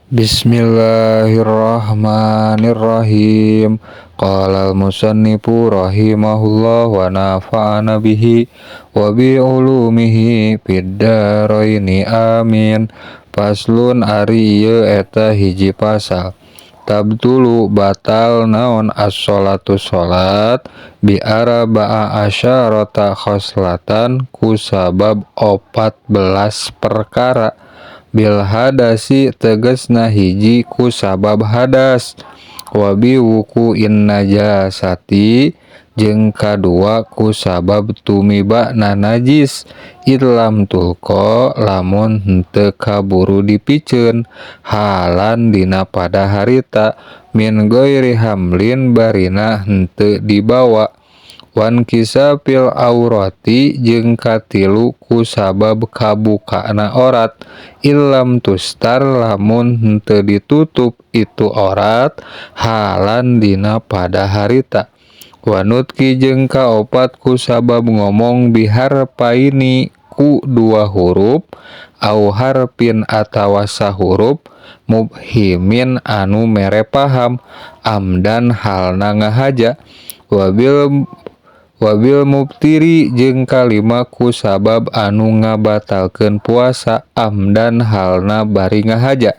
Bismillahirrahmanirrahim. Qala al-musannifu rahimahullah wa nafa'ana bihi wa bi ulumihi fid dharaini amin. Faslun ari ieu eta hiji pasal. Tabtulu batal naon as-sholatu sholat bi araba'a asyarata khoslatan ku sabab 14 perkara. Bil hadasi tegasna hiji ku sabab hadas, wabi wuku in najasati jeung kadua ku sabab tumiba na najis, idlam tulko lamun henteu kaburu dipiceun halan dina pada harita min ghairi hamlin barina henteu dibawa. Wan kisafil aurati jeung katilu ku sabab kabukana orat, illam tustar lamun henteu ditutup itu orat halan dina pada harita. Wanutki jeung kaopat ku sabab ngomong biharpaini ku dua huruf au harpin atawa sahuruf mubhimin anu mere paham amdan halna ngahaja. Wabil mubtiri jeung kalima ku sabab anu ngabatalkeun puasa amdan halna bari ngahaja.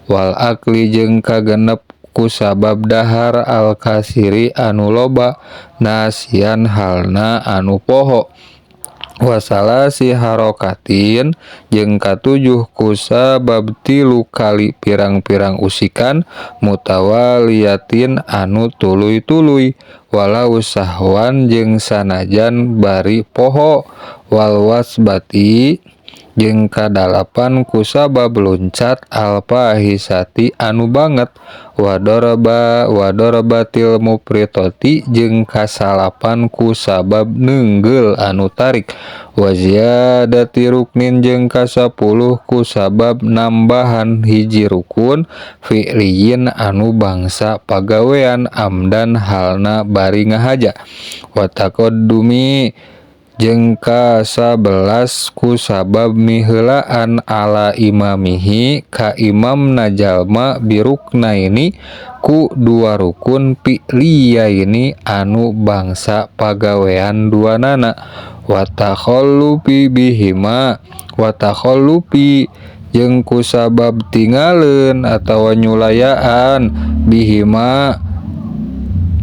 Wal akli jeung kagenep ku sabab dahar al kasiri anu loba nasian halna anu poho. Wasalasi harokatin jeung katujuh ku sabab tilu kali pirang-pirang usikan mutawaliyatin anu tuluy-tuluy. Walau sahwan jeung sanajan bari poho. Wal wasbati jeung kadalapan ku sabab luncat al fahisati anu banget. Wadarabatil mufritoti jeung kasalapan ku sabab neunggel anu tarik. Waziyadati ruknin jeung kasapuluh ku sabab nambahan hiji rukun fi'liyin anu bangsa pagawean amdan halna bari ngahaja. Wataqaddumi jeung ka-11 ku sabab miheulaan ala imamihi ka imamna jalma biruknaini ku dua rukun fi'liyaini anu bangsa pagawean duanana. Watakhallufi bihima jeung ku sabab tingaleun atawa nyulayaan bihima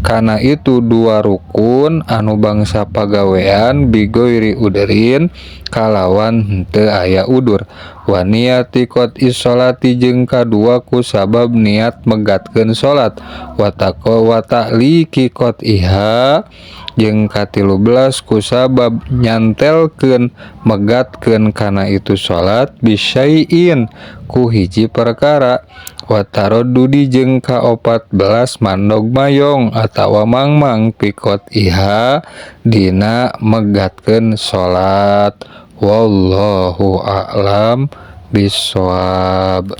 kana itu dua rukun anu bangsa pagawean bigoiri uderin kalawan henteu aya udur. Wa niyati qot'is sholati jeung kadua ku sabab niat megatkeun salat. Wa ta'liqi qot'iha jeung ka-13 ku sabab nyantelkeun megatkeun kana itu salat bisyai'in ku hiji perkara. Wa taraddudi jeung ka-14 mandog mayong atawa mangmang fi qot'iha dina megatkeun salat. Wallahu a'lam bishawab.